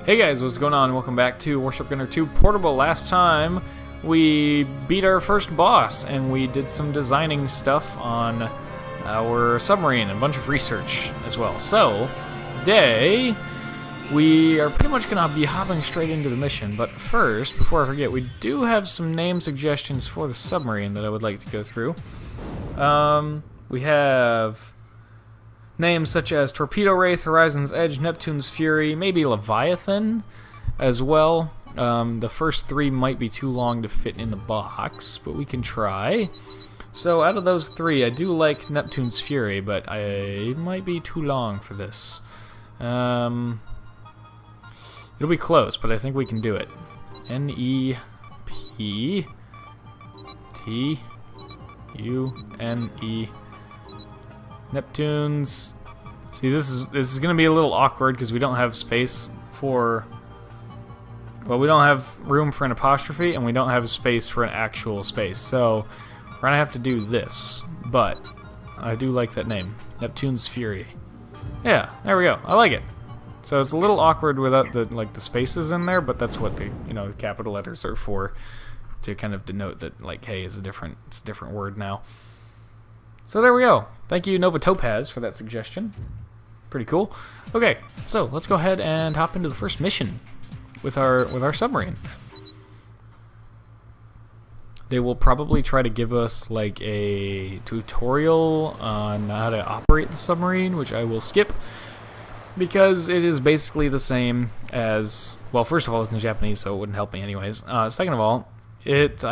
Hey guys, what's going on? Welcome back to Warship Gunner 2 Portable. Last time we beat our first boss and we did some designing stuff on our submarine and a bunch of research as well. So today we are pretty much going to be hopping straight into the mission, but first, before I forget, we do have some name suggestions for the submarine that I would like to go through. We have names such as Torpedo Wraith, Horizon's Edge, Neptune's Fury, maybe Leviathan as well. The first three might be too long to fit in the box, but we can try. So out of those three, I do like Neptune's Fury, but it might be too long for this. It'll be close, but I think we can do it. N-E-P-T-U-N-E. Neptune's. See, this is going to be a little awkward because we don't have space for. Well, we don't have room for an apostrophe, and we don't have space for an actual space. So we're gonna have to do this. But I do like that name, Neptune's Fury. Yeah, there we go. I like it. So it's a little awkward without the spaces in there, but that's what the the capital letters are for, to kind of denote that hey, it's a different word now. So there we go. Thank you, Nova Topaz, for that suggestion. Pretty cool. Okay, so let's go ahead and hop into the first mission with our submarine. They will probably try to give us a tutorial on how to operate the submarine, which I will skip because it is basically the same as, well, first of all, it's in Japanese, so it wouldn't help me anyways. Second of all, it's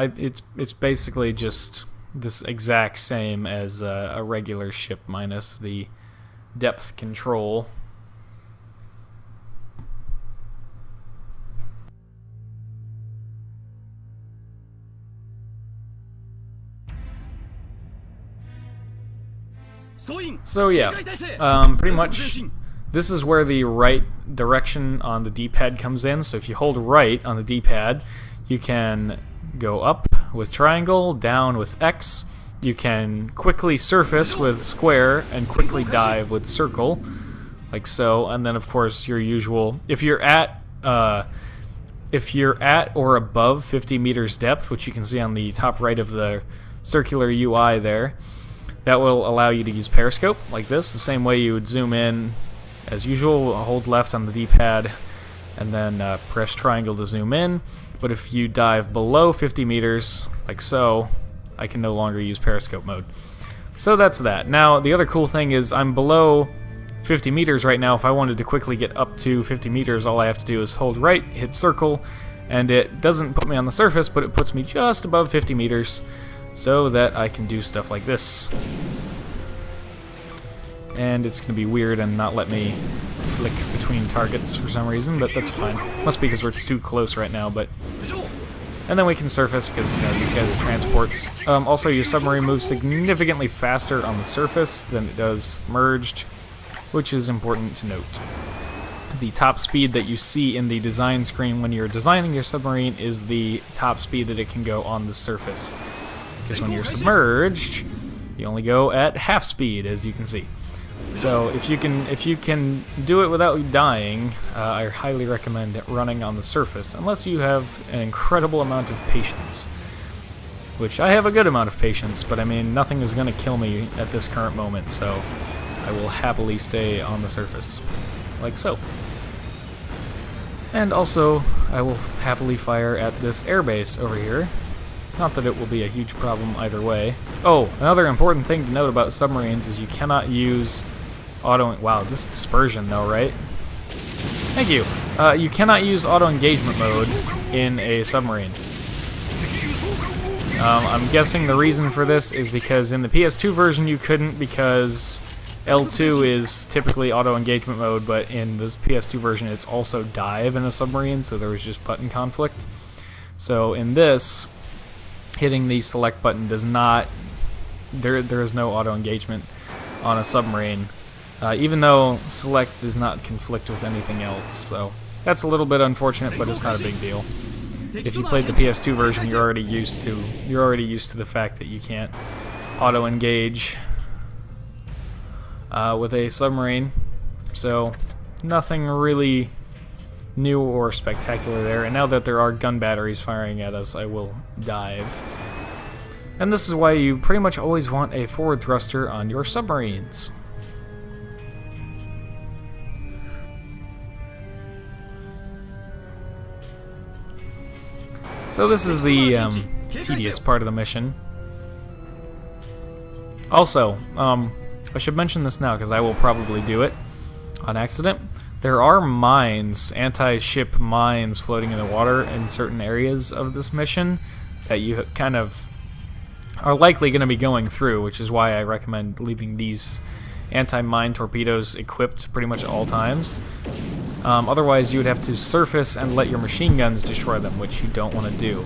basically just this exact same as a regular ship minus the depth control. So yeah, pretty much this is where the right direction on the D-pad comes in. So if you hold right on the D-pad, you can go up with triangle, down with X. You can quickly surface with square and quickly dive with circle, like so. And then of course your usual, if you're at or above 50 meters depth, which you can see on the top right of the circular UI there, that will allow you to use periscope like this, the same way you would zoom in as usual. Hold left on the D-pad and then press triangle to zoom in. But if you dive below 50 meters, like so, I can no longer use periscope mode. So that's that. Now, the other cool thing is I'm below 50 meters right now. If I wanted to quickly get up to 50 meters, all I have to do is hold right, hit circle, and it doesn't put me on the surface, but it puts me just above 50 meters so that I can do stuff like this. And it's going to be weird and not let me flick between targets for some reason, but that's fine. Must be because we're too close right now, but... And then we can surface because, these guys are transports. Also, your submarine moves significantly faster on the surface than it does submerged, which is important to note. The top speed that you see in the design screen when you're designing your submarine is the top speed that it can go on the surface. Because when you're submerged, you only go at half speed, as you can see. So if you can do it without dying, I highly recommend running on the surface, unless you have an incredible amount of patience. Which I have a good amount of patience, but I mean, nothing is going to kill me at this current moment, so I will happily stay on the surface, like so. And also, I will happily fire at this airbase over here. Not that it will be a huge problem either way. Oh, another important thing to note about submarines is you cannot use auto... Wow, this is dispersion though, right? Thank you. You cannot use auto-engagement mode in a submarine. I'm guessing the reason for this is because in the PS2 version you couldn't, because L2 is typically auto-engagement mode, but in this PS2 version it's also dive in a submarine, so there was just button conflict. So in this, hitting the select button does not... There is no auto-engagement on a submarine, even though select does not conflict with anything else. So that's a little bit unfortunate, but it's not a big deal. If you played the PS2 version, you're already used to the fact that you can't auto-engage with a submarine. So nothing really new or spectacular there. And now that there are gun batteries firing at us, I will dive. And this is why you pretty much always want a forward thruster on your submarines. So this is the tedious part of the mission. Also, I should mention this now because I will probably do it on accident. There are mines, anti-ship mines floating in the water in certain areas of this mission that you kind of are likely going to be going through, which is why I recommend leaving these anti-mine torpedoes equipped pretty much at all times. Otherwise, you would have to surface and let your machine guns destroy them, which you don't want to do.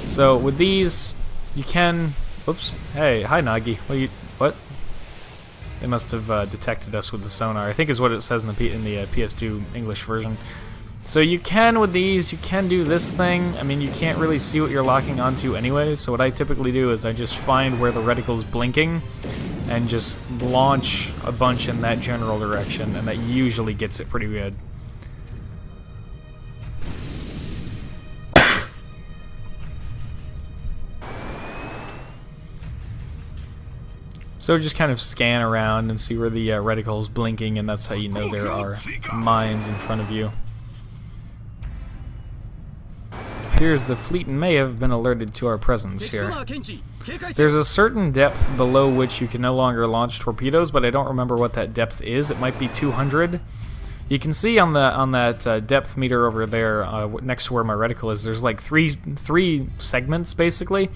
So with these, you can... Oops. Hey, hi Nagi. What? They must have detected us with the sonar, I think is what it says in the PS2 English version. So you can, with these, you can do this thing. I mean, you can't really see what you're locking onto anyway, so what I typically do is I just find where the reticle's blinking and just launch a bunch in that general direction, and that usually gets it pretty good. So just kind of scan around and see where the reticle is blinking, and that's how you know there are mines in front of you. It appears the fleet may have been alerted to our presence here. There's a certain depth below which you can no longer launch torpedoes, but I don't remember what that depth is. It might be 200. You can see on that depth meter over there, next to where my reticle is, there's like three segments basically.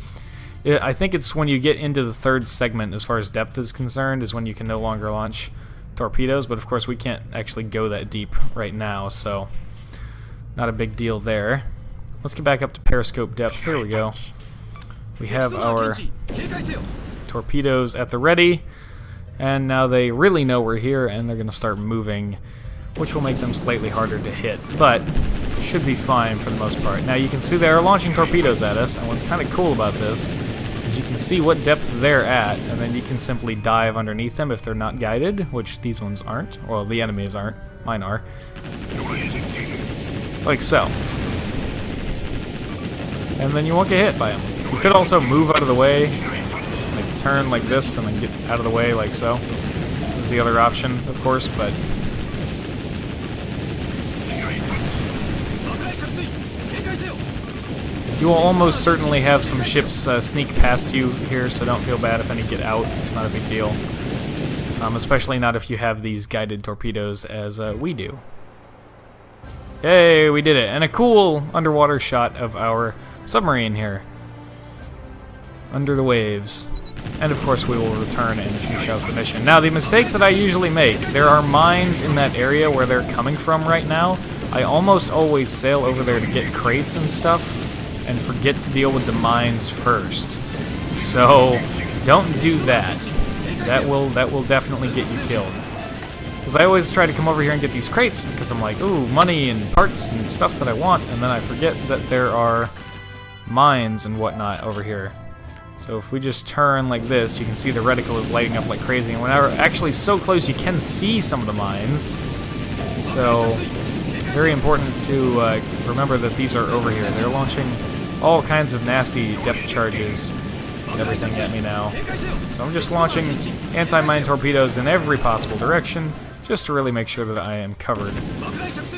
I think it's when you get into the third segment as far as depth is concerned is when you can no longer launch torpedoes, but of course we can't actually go that deep right now, so not a big deal there. Let's get back up to periscope depth. Here we go. We have our torpedoes at the ready, and now they really know we're here and they're going to start moving, which will make them slightly harder to hit, but should be fine for the most part. Now you can see they are launching torpedoes at us, and what's kind of cool about this is you can see what depth they're at, and then you can simply dive underneath them if they're not guided, which these ones aren't. Well, the enemies aren't. Mine are. Like so. And then you won't get hit by them. You could also move out of the way, like turn like this and then get out of the way like so. This is the other option, of course, but you will almost certainly have some ships sneak past you here, so don't feel bad if any get out. It's not a big deal. Especially not if you have these guided torpedoes as we do. Yay, we did it! And a cool underwater shot of our submarine here. Under the waves. And of course we will return and finish out the mission. Now the mistake that I usually make, there are mines in that area where they're coming from right now. I almost always sail over there to get crates and stuff, and forget to deal with the mines first. So don't do that. That will definitely get you killed. Because I always try to come over here and get these crates because I'm like, ooh, money and parts and stuff that I want, and then I forget that there are mines and whatnot over here. So if we just turn like this, you can see the reticle is lighting up like crazy, and when we're actually so close you can see some of the mines. So very important to remember that these are over here. They're launching all kinds of nasty depth charges and everything at me now. So I'm just launching anti-mine torpedoes in every possible direction, just to really make sure that I am covered.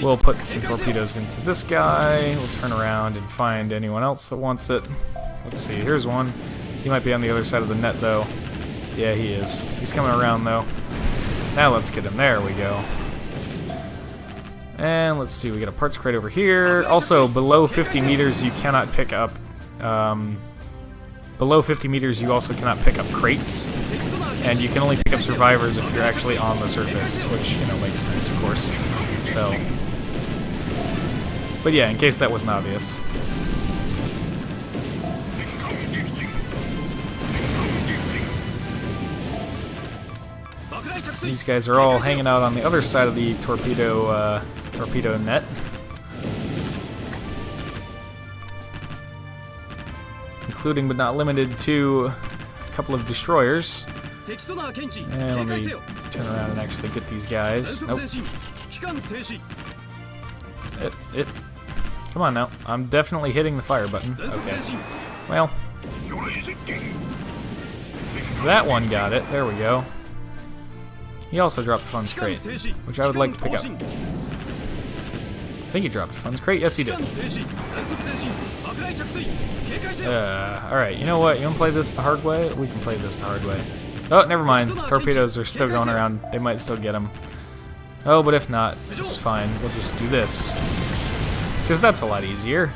We'll put some torpedoes into this guy. We'll turn around and find anyone else that wants it. Let's see, here's one. He might be on the other side of the net, though. Yeah, he is. He's coming around, though. Now let's get him. There we go. And let's see, we got a parts crate over here. Also, below 50 meters you cannot pick up... below 50 meters you also cannot pick up crates. And you can only pick up survivors if you're actually on the surface, which, you know, makes sense, of course. So... But yeah, in case that wasn't obvious. These guys are all hanging out on the other side of the torpedo net. Including but not limited to a couple of destroyers. And let me turn around and actually get these guys. Nope. Come on now. I'm definitely hitting the fire button. Okay. Well. That one got it. There we go. He also dropped a funds crate, which I would like to pick up. I think he dropped a funds crate. Yes, he did. Alright, you know what? You want to play this the hard way? We can play this the hard way. Oh, never mind. Torpedoes are still going around. They might still get them. Oh, but if not, it's fine. We'll just do this. Because that's a lot easier.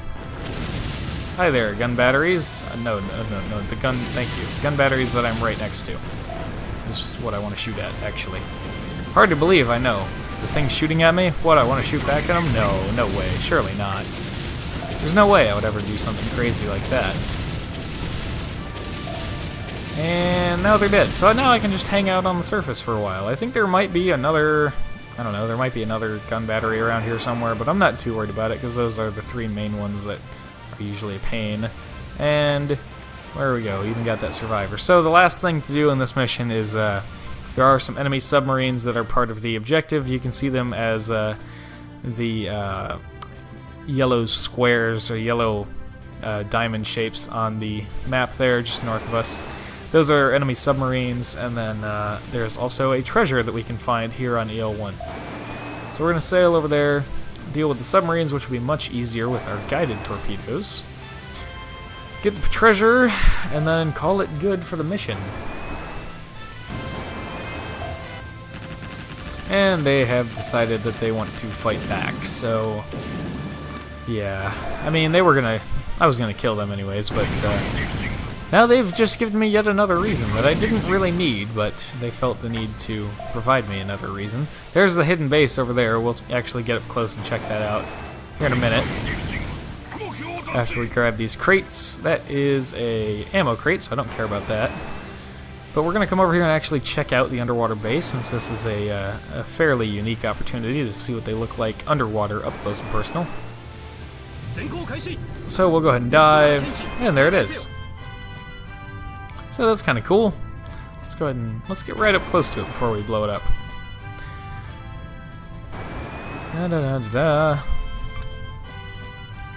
Hi there, gun batteries. No, the gun, thank you. The gun batteries that I'm right next to. This is what I want to shoot at, actually. Hard to believe, I know. The thing's shooting at me? What, I want to shoot back at him? No, no way. Surely not. There's no way I would ever do something crazy like that. And now they're dead. So now I can just hang out on the surface for a while. I think there might be another... I don't know, there might be another gun battery around here somewhere, but I'm not too worried about it, because those are the three main ones that are usually a pain. And where we go, even got that survivor. So the last thing to do in this mission is, there are some enemy submarines that are part of the objective. You can see them as the yellow squares, or yellow diamond shapes on the map there, just north of us. Those are enemy submarines, and then there's also a treasure that we can find here on EL1. So we're going to sail over there, deal with the submarines, which will be much easier with our guided torpedoes. Get the treasure, and then call it good for the mission. And they have decided that they want to fight back, so... yeah, I mean, I was gonna kill them anyways, but... now they've just given me yet another reason that I didn't really need, but they felt the need to provide me another reason. There's the hidden base over there. We'll actually get up close and check that out here in a minute. After we grab these crates. That is a ammo crate, so I don't care about that. But we're going to come over here and actually check out the underwater base, since this is a fairly unique opportunity to see what they look like underwater, up close and personal. So we'll go ahead and dive, and there it is. So that's kind of cool. Let's go ahead and let's get right up close to it before we blow it up.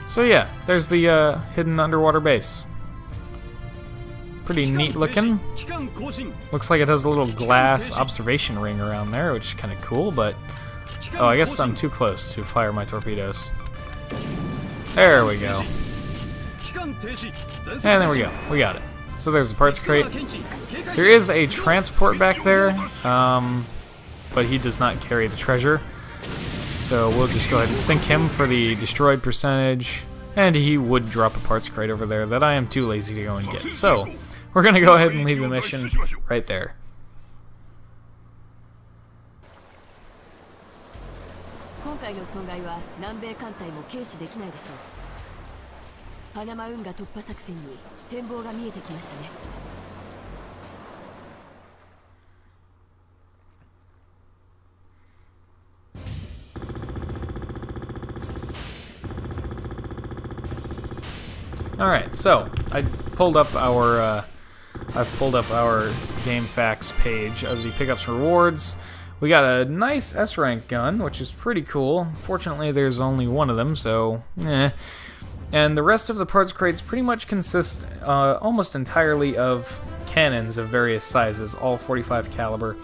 So yeah, there's the hidden underwater base. Pretty neat looking. Looks like it has a little glass observation ring around there, which is kind of cool, but... oh, I guess I'm too close to fire my torpedoes. There we go. And there we go. We got it. So there's a parts crate. There is a transport back there, but he does not carry the treasure. So we'll just go ahead and sink him for the destroyed percentage, and he would drop a parts crate over there that I am too lazy to go and get. So we're going to go ahead and leave the mission right there. Alright, so I've pulled up our game facts page of the pickups rewards. We got a nice S-rank gun, which is pretty cool. Fortunately, there's only one of them, so eh. And the rest of the parts crates pretty much consist almost entirely of cannons of various sizes, all 45 caliber,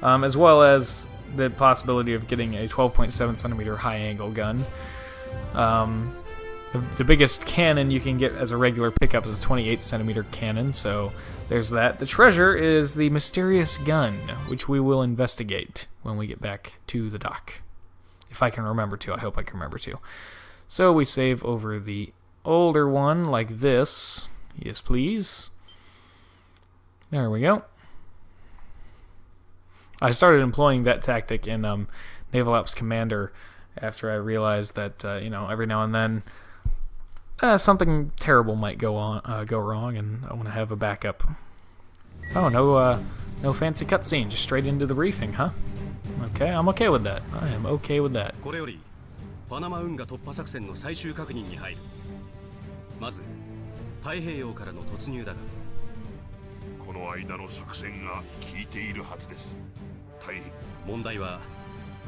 as well as the possibility of getting a 12.7 centimeter high-angle gun. The biggest cannon you can get as a regular pickup is a 28 centimeter cannon, so there's that. The treasure is the mysterious gun, which we will investigate when we get back to the dock. If I can remember to. I hope I can remember to. So we save over the older one like this. Yes, please. There we go. I started employing that tactic in Naval Ops Commander after I realized that, you know, every now and then something terrible might go wrong, and I want to have a backup. Oh, no fancy cutscene, just straight into the briefing, huh? Okay, I'm okay with that. I am okay with that. パナマ運河突破作戦の最終確認に入る。まず太平洋からの突入だが、この間の作戦が効いているはずです。問題は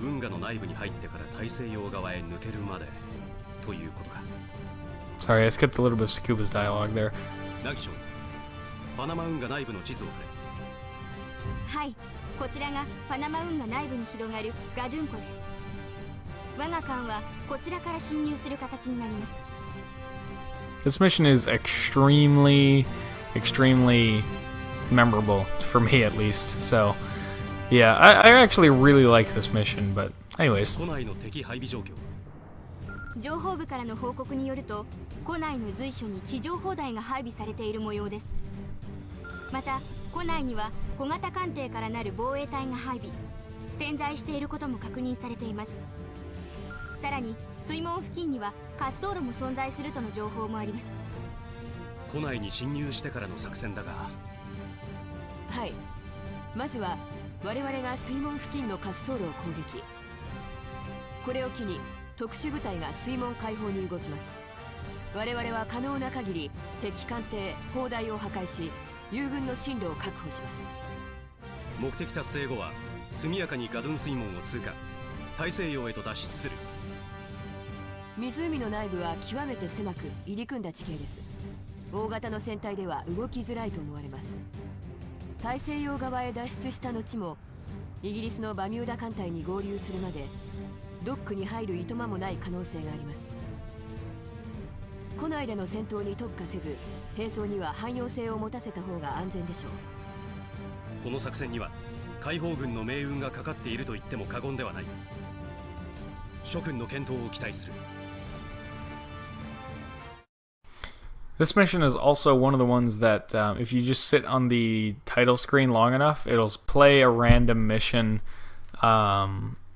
運河の内部に入ってから大西洋側へ抜けるまでということか。 Sorry, I skipped a little bit of Sakuba's dialogue there. ナギション、パナマ運河内部の地図をくれ。はい、こちらがパナマ運河内部に広がるガドゥン湖です。我が艦はこちらから侵入する形になります。 This mission is extremely memorable, for me at least. So, yeah, I actually really like this mission, but anyways. 湖内の敵配備状況。情報部からの報告によると、湖内の随所に地上砲台が配備されている模様です。また、湖内には小型艦艇からなる防衛隊が配備、点在していることも確認されています。さらに、水門付近には滑走路も存在するとの情報もあります。湖内に侵入してからの作戦だが。はい、まずは我々が水門付近の滑走路を攻撃。これを機に特殊部隊が水門開放に動きます。我々は可能な限り敵艦艇砲台を破壊し、友軍の進路を確保します。目的達成後は速やかにガドゥン水門を通過、大西洋へと脱出する。湖の内部は極めて狭く入り組んだ地形です。大型の船体では動きづらいと思われます。大西洋側へ脱出した後もイギリスのバミューダ艦隊に合流するまでドックに入るいとまもない可能性があります。湖内での戦闘に特化せず、兵装には汎用性を持たせた方が安全でしょう。この作戦には解放軍の命運がかかっていると言っても過言ではない。諸君の健闘を期待する。This mission is also one of the ones that if you just sit on the title screen long enough, it'll play a random mission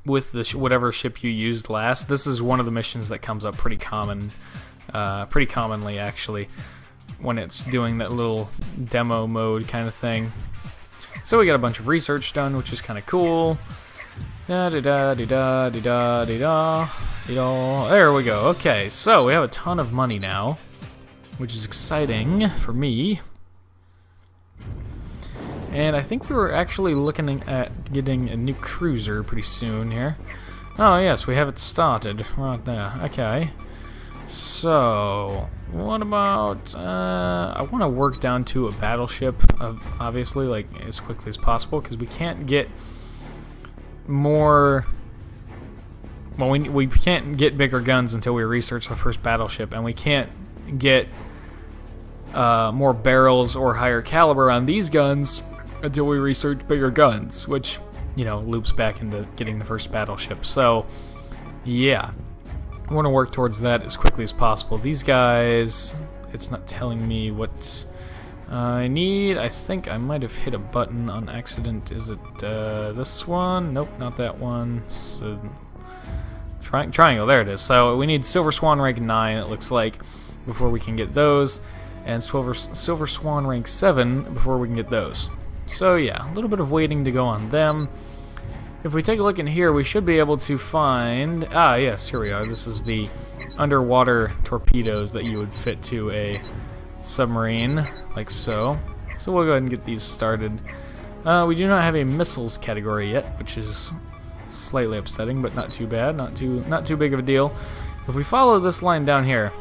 with the whatever ship you used last. This is one of the missions that comes up pretty commonly actually, when it's doing that little demo mode kind of thing. So we got a bunch of research done, which is kind of cool. Da da da da da da da da. There we go. Okay, so we have a ton of money now, which is exciting for me. And I think we were actually looking at getting a new cruiser pretty soon here. Oh yes, we have it started right there. Okay. So, what about, I want to work down to a battleship, obviously, like, as quickly as possible, because we can't get more, well, we can't get bigger guns until we research the first battleship, and we can't get more barrels or higher caliber on these guns until we research bigger guns, which, you know, loops back into getting the first battleship. So, yeah. I want to work towards that as quickly as possible. These guys, it's not telling me what I need. I think I might have hit a button on accident. Is it this one? Nope, not that one. So, triangle, there it is. So we need Silver Swan rank 9, it looks like, before we can get those, and Silver Swan rank 7 before we can get those. So yeah, a little bit of waiting to go on them. If we take a look in here, we should be able to find... Ah, yes, here we are. This is the underwater torpedoes that you would fit to a submarine, like so. So we'll go ahead and get these started. We do not have a missiles category yet, which is slightly upsetting, but not too bad, not too big of a deal. If we follow this line down here,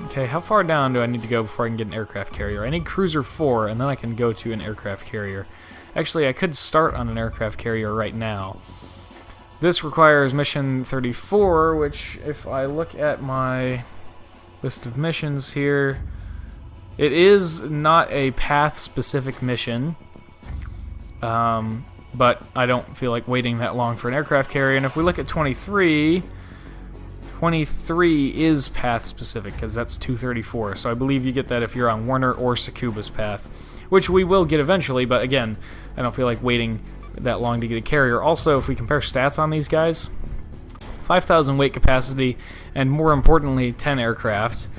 okay, how far down do I need to go before I can get an aircraft carrier? I need Cruiser 4, and then I can go to an aircraft carrier. Actually, I could start on an aircraft carrier right now. This requires mission 34, which, if I look at my list of missions here, it is not a path-specific mission, but I don't feel like waiting that long for an aircraft carrier. And if we look at 23, 23 is path-specific, because that's 234, so I believe you get that if you're on Warner or Sakuba's path, which we will get eventually, but again, I don't feel like waiting that long to get a carrier. Also, if we compare stats on these guys, 5,000 weight capacity, and more importantly, 10 aircraft.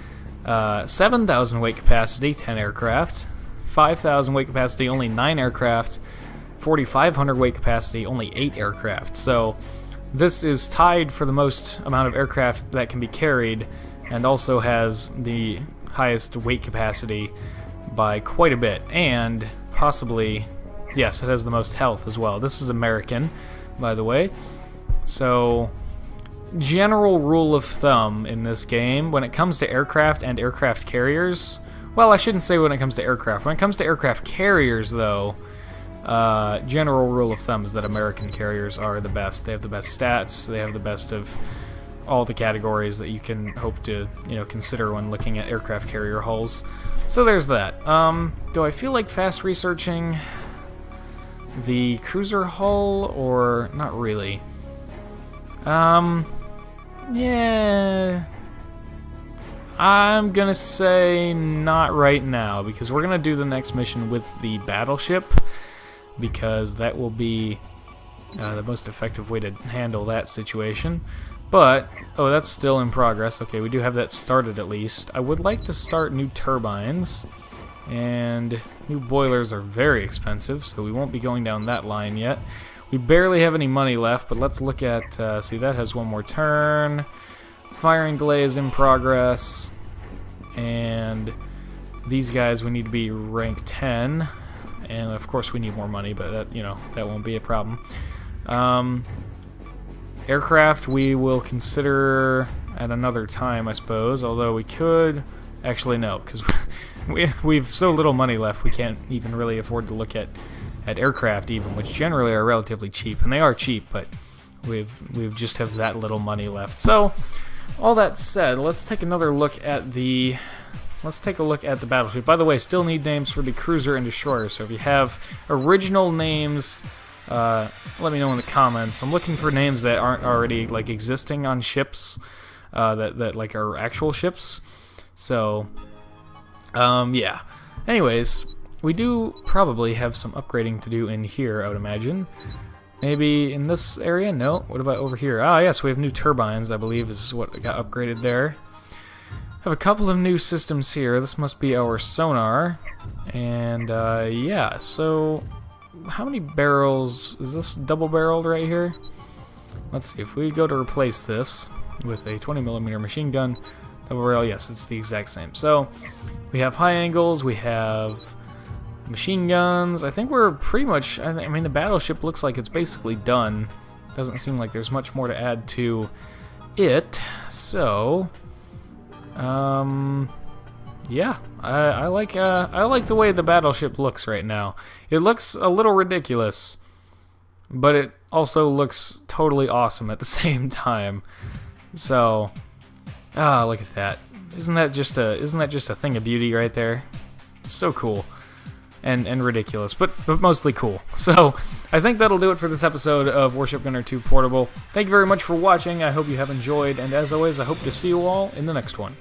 7,000 weight capacity, 10 aircraft. 5,000 weight capacity, only 9 aircraft. 4,500 weight capacity, only 8 aircraft. So this is tied for the most amount of aircraft that can be carried, and also has the highest weight capacity by quite a bit, and possibly, yes, it has the most health as well. This is American, by the way. So, general rule of thumb in this game, when it comes to aircraft and aircraft carriers, well, I shouldn't say when it comes to aircraft. When it comes to aircraft carriers, though, general rule of thumb is that American carriers are the best. They have the best stats. They have the best of all the categories that you can hope to, consider when looking at aircraft carrier hulls. So there's that. Do I feel like fast researching the cruiser hull, or not really? Yeah, I'm gonna say not right now, because we're gonna do the next mission with the battleship, because that will be the most effective way to handle that situation. But, oh, that's still in progress. Okay, we do have that started at least. I would like to start new turbines, and new boilers are very expensive, so we won't be going down that line yet. We barely have any money left, but let's look at, see, that has one more turn. Firing delay is in progress, and these guys we need to be rank 10, and of course we need more money, but that, that won't be a problem. Aircraft we will consider at another time, I suppose, although we could, actually no, because we've so little money left we can't even really afford to look at aircraft even, which generally are relatively cheap, and they are cheap, but we've just have that little money left. So, all that said, let's take another look at the battleship. By the way, still need names for the cruiser and destroyer, so if you have original names, let me know in the comments. I'm looking for names that aren't already like existing on ships, that like are actual ships. So, yeah. Anyways, we do probably have some upgrading to do in here, I would imagine. Maybe in this area? No. What about over here? Ah, yes, we have new turbines, I believe is what got upgraded there. Have a couple of new systems here. This must be our sonar. And, yeah, so how many barrels? Is this double-barreled right here? Let's see. If we go to replace this with a 20mm machine gun, double-barrel, yes, it's the exact same. So, we have high angles, we have machine guns. I think we're pretty much, I mean, the battleship looks like it's basically done. Doesn't seem like there's much more to add to it. So, yeah, I like the way the battleship looks right now. It looks a little ridiculous, but it also looks totally awesome at the same time. So, look at that. Isn't that just a thing of beauty right there? It's so cool. And ridiculous, but mostly cool. So, I think that'll do it for this episode of Warship Gunner 2 Portable. Thank you very much for watching. I hope you have enjoyed, and as always, I hope to see you all in the next one.